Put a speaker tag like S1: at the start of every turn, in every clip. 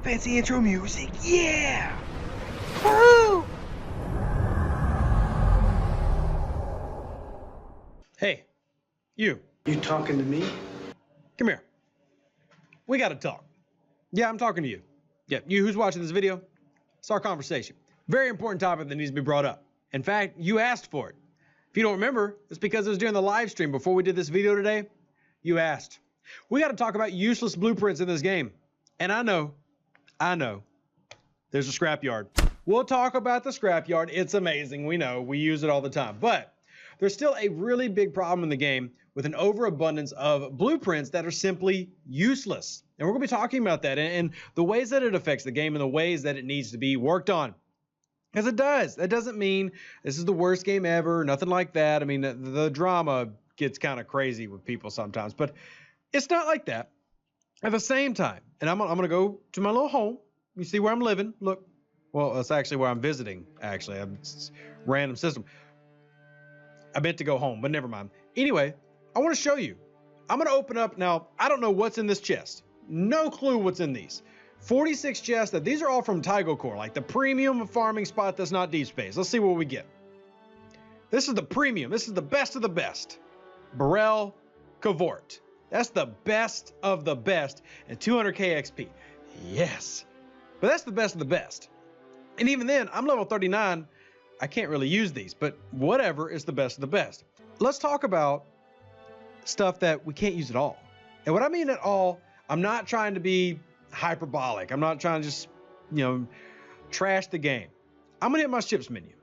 S1: Fancy intro music, yeah! Woo!
S2: Hey, you.
S3: You talking to me?
S2: Come here. We gotta talk. Yeah, I'm talking to you. Yeah, you who's watching this video, it's our conversation. Very important topic that needs to be brought up. In fact, you asked for it. If you don't remember, it's because it was during the live stream before we did this video today. You asked. We gotta talk about useless blueprints in this game. And I know, there's a scrapyard. We'll talk about the scrapyard. It's amazing. We know, we use it all the time. But there's still a really big problem in the game with an overabundance of blueprints that are simply useless. And we're going to be talking about that and the ways that it affects the game and the ways that it needs to be worked on. Because it does. That doesn't mean this is the worst game ever, nothing like that. I mean, the drama gets kind of crazy with people sometimes, but it's not like that. At the same time, and I'm going to go to my little home. You see where I'm living? Look. Well, that's actually where I'm visiting, actually. It's a random system. I meant to go home, but never mind. Anyway, I want to show you. I'm going to open up now. I don't know what's in this chest. No clue what's in these. 46 chests. These are all from Tygo Core, like the premium farming spot that's not deep space. Let's see what we get. This is the premium. This is the best of the best. Burrell Cavort. That's the best of the best and 200k XP. Yes. But that's the best of the best. And even then, I'm level 39. I can't really use these, but whatever is the best of the best. Let's talk about stuff that we can't use at all. And what I mean at all, I'm not trying to be hyperbolic. I'm not trying to just, trash the game. I'm gonna hit my ships menu.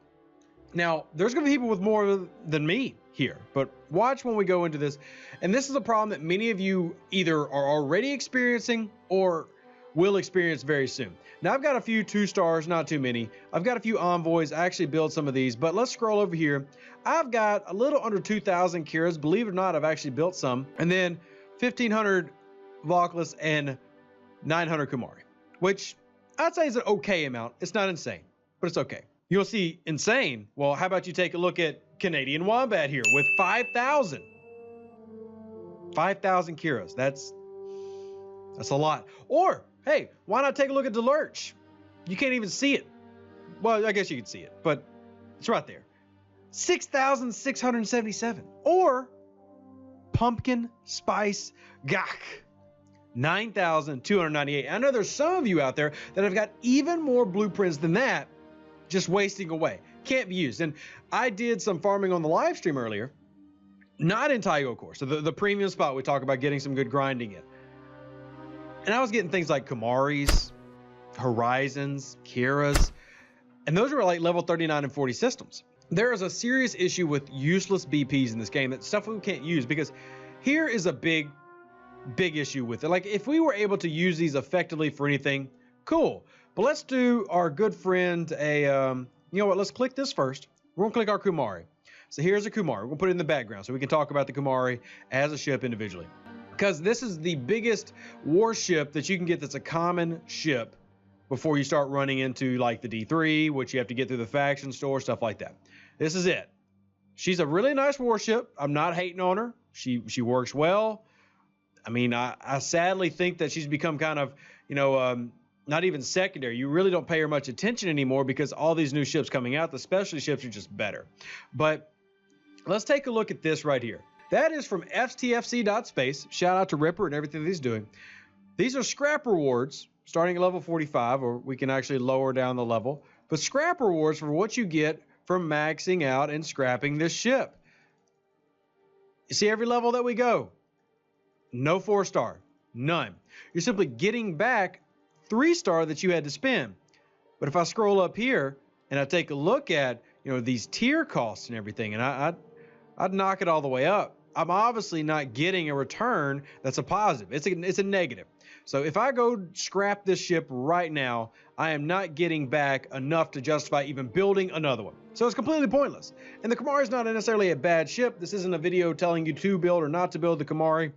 S2: Now, there's gonna be people with more than me here, but watch when we go into this. And this is a problem that many of you either are already experiencing or will experience very soon. Now, I've got a few 2 stars, not too many. I've got a few envoys. I actually build some of these, but let's scroll over here. I've got a little under 2,000 Kehras. Believe it or not, I've actually built some. And then 1,500 Vocalus and 900 Kumari, which I'd say is an okay amount. It's not insane, but it's okay. You'll see insane. Well, how about you take a look at Canadian Wombat here with 5,000. 5,000 Kehras. That's a lot. Or, hey, why not take a look at Delurch? You can't even see it. Well, I guess you can see it, but it's right there. 6,677. Or Pumpkin Spice Gak. 9,298. I know there's some of you out there that have got even more blueprints than that just wasting away. Can't be used. And I did some farming on the live stream earlier, not in Tygo Core. So the premium spot, we talk about getting some good grinding in. And I was getting things like Kumaris, Horizons, Kehras, and those were like level 39 and 40 systems. There is a serious issue with useless BPs in this game, that stuff we can't use, because here is a big issue with it. Like, if we were able to use these effectively for anything, cool. But let's do our good friend a, you know what, let's click this first. We're gonna click our Kumari. So here's a Kumari. We're gonna put it in the background so we can talk about the Kumari as a ship individually. Because this is the biggest warship that you can get that's a common ship before you start running into like the D3, which you have to get through the faction store, stuff like that. This is it. She's a really nice warship. I'm not hating on her. She works well. I mean, I sadly think that she's become kind of, not even secondary. You really don't pay her much attention anymore because all these new ships coming out, the specialty ships are just better. But let's take a look at this right here. That is from STFC.space. Shout out to Ripper and everything that he's doing. These are scrap rewards starting at level 45, or we can actually lower down the level. But scrap rewards for what you get from maxing out and scrapping this ship. You see every level that we go, no 4-star, none. You're simply getting back 3-star that you had to spend. But if I scroll up here and I take a look at, these tier costs and everything, and I'd knock it all the way up, I'm obviously not getting a return that's a positive. It's a negative. So if I go scrap this ship right now, I am not getting back enough to justify even building another one. So it's completely pointless. And the Kumari is not necessarily a bad ship. This isn't a video telling you to build or not to build the Kumari,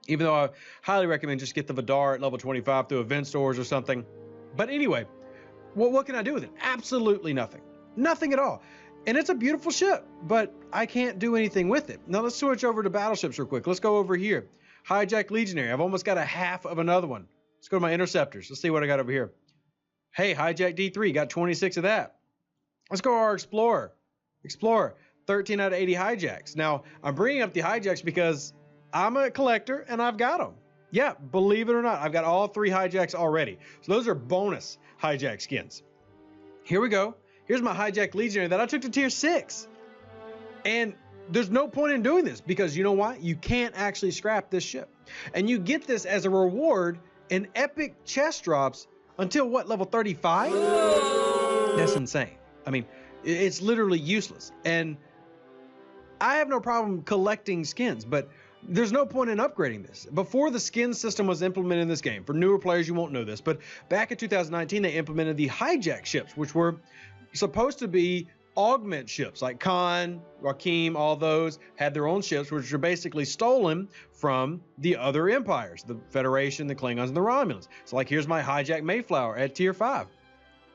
S2: even though I highly recommend just get the Vidar at level 25 through event stores or something. But anyway, what can I do with it? Absolutely nothing. Nothing at all. And it's a beautiful ship, but I can't do anything with it. Now let's switch over to battleships real quick. Let's go over here. Hijacked Legionary. I've almost got a half of another one. Let's go to my interceptors. Let's see what I got over here. Hey, Hijack D3, got 26 of that. Let's go to our Explorer. Explorer, 13 out of 80 hijacks. Now, I'm bringing up the hijacks because I'm a collector and I've got them. Yeah, believe it or not, I've got all 3 hijacks already. So those are bonus hijack skins. Here we go. Here's my Hijack Legionary that I took to tier 6. And there's no point in doing this because you know why? You can't actually scrap this ship. And you get this as a reward in epic chest drops until what, level 35? That's insane. I mean, it's literally useless. And I have no problem collecting skins, but there's no point in upgrading this. Before the skin system was implemented in this game, for newer players, you won't know this, but back in 2019, they implemented the Hijack ships, which were supposed to be augment ships like Khan, Rakim, all those had their own ships, which are basically stolen from the other empires, the Federation, the Klingons, and the Romulans. So like, here's my Hijack Mayflower at tier 5.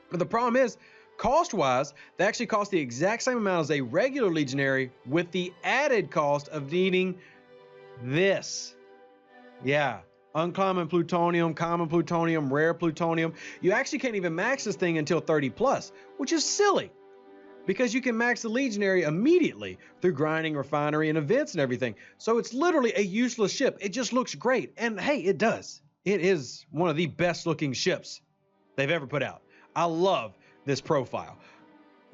S2: But the problem is, cost-wise, they actually cost the exact same amount as a regular Legionary with the added cost of needing this. Yeah, uncommon plutonium, common plutonium, rare plutonium. You actually can't even max this thing until 30 plus, which is silly because you can max the Legionary immediately through grinding, refinery, and events and everything. So it's literally a useless ship. It just looks great. And hey, it does. It is one of the best looking ships they've ever put out. I love this profile,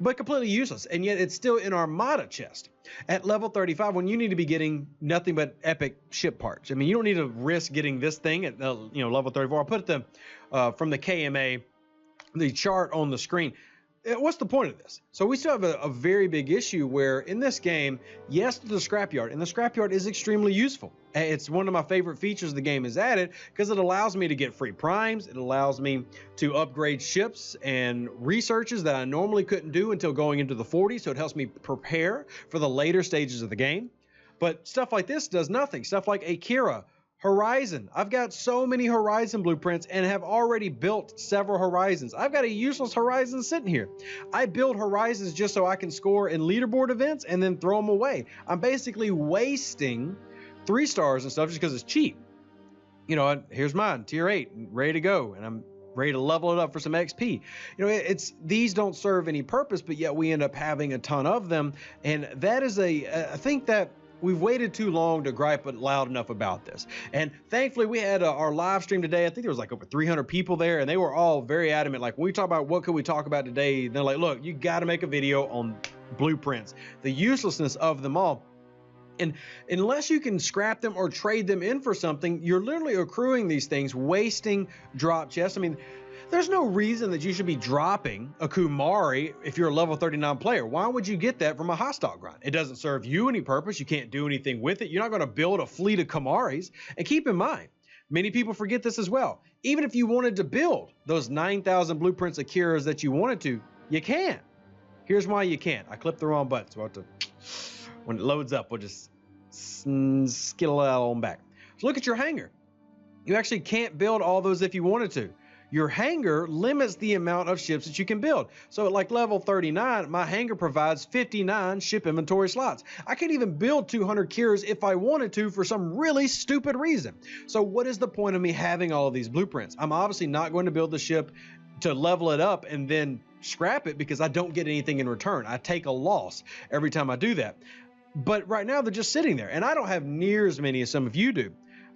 S2: but completely useless. And yet it's still in Armada chest at level 35 when you need to be getting nothing but epic ship parts. I mean, you don't need to risk getting this thing at level 34. I'll put the from the KMA, the chart on the screen. What's the point of this? So we still have a very big issue where in this game, yes, the scrapyard, and the scrapyard is extremely useful. It's one of my favorite features the game has added because it allows me to get free primes. It allows me to upgrade ships and researches that I normally couldn't do until going into the 40s. So it helps me prepare for the later stages of the game. But stuff like this does nothing. Stuff like a Kehra, Horizon. I've got so many Horizon blueprints and have already built several Horizons. I've got a useless Horizon sitting here. I build Horizons just so I can score in leaderboard events and then throw them away. I'm basically wasting 3 stars and stuff just because it's cheap. You know, here's mine, tier 8, ready to go, and I'm ready to level it up for some XP. You know, these don't serve any purpose, but yet we end up having a ton of them, and that is I think that we've waited too long to gripe loud enough about this. And thankfully, we had our live stream today. I think there was like over 300 people there, and they were all very adamant. Like, when we talk about what could we talk about today, they're like, look, you got to make a video on blueprints, the uselessness of them all. And unless you can scrap them or trade them in for something, you're literally accruing these things, wasting drop chests. I mean, there's no reason that you should be dropping a Kumari if you're a level 39 player. Why would you get that from a hostile grind? It doesn't serve you any purpose. You can't do anything with it. You're not going to build a fleet of Kumaris. And keep in mind, many people forget this as well. Even if you wanted to build those 9,000 blueprints of Kehras that you wanted to, you can't. Here's why you can't. I clipped the wrong button, so when it loads up, we'll just skittle that on back. So look at your hangar. You actually can't build all those if you wanted to. Your hangar limits the amount of ships that you can build. So at like level 39, my hangar provides 59 ship inventory slots. I can't even build 200 Kehras if I wanted to for some really stupid reason. So what is the point of me having all of these blueprints? I'm obviously not going to build the ship to level it up and then scrap it because I don't get anything in return. I take a loss every time I do that. But right now they're just sitting there, and I don't have near as many as some of you do.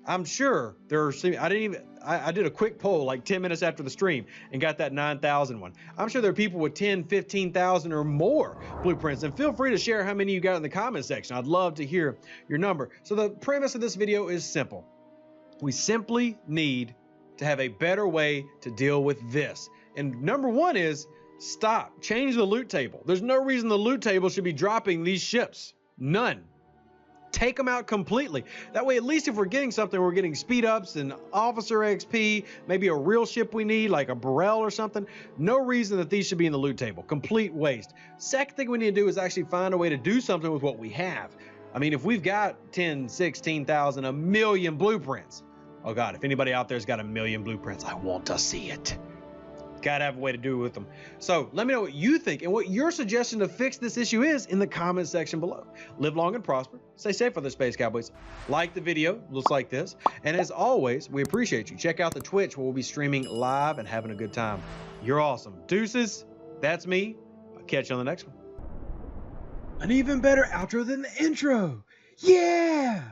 S2: I'm sure there are some, I did a quick poll like 10 minutes after the stream and got that 9,000 one. I'm sure there are people with 10, 15,000 or more blueprints, and feel free to share how many you got in the comment section. I'd love to hear your number. So the premise of this video is simple. We simply need to have a better way to deal with this. And number one is stop, change the loot table. There's no reason the loot table should be dropping these ships. None. Take them out completely. That way, at least if we're getting something, we're getting speed ups and officer XP, maybe a real ship we need, like a Burrell or something. No reason that these should be in the loot table. Complete waste. Second thing we need to do is actually find a way to do something with what we have. I mean, if we've got 10, 16,000, a million blueprints. Oh God, if anybody out there's got a million blueprints, I want to see it. Gotta have a way to do it with them. So let me know what you think and what your suggestion to fix this issue is in the comments section below. Live long and prosper. Stay safe, other Space Cowboys. Like the video, looks like this. And as always, we appreciate you. Check out the Twitch where we'll be streaming live and having a good time. You're awesome. Deuces, that's me. I'll catch you on the next one. An even better outro than the intro. Yeah!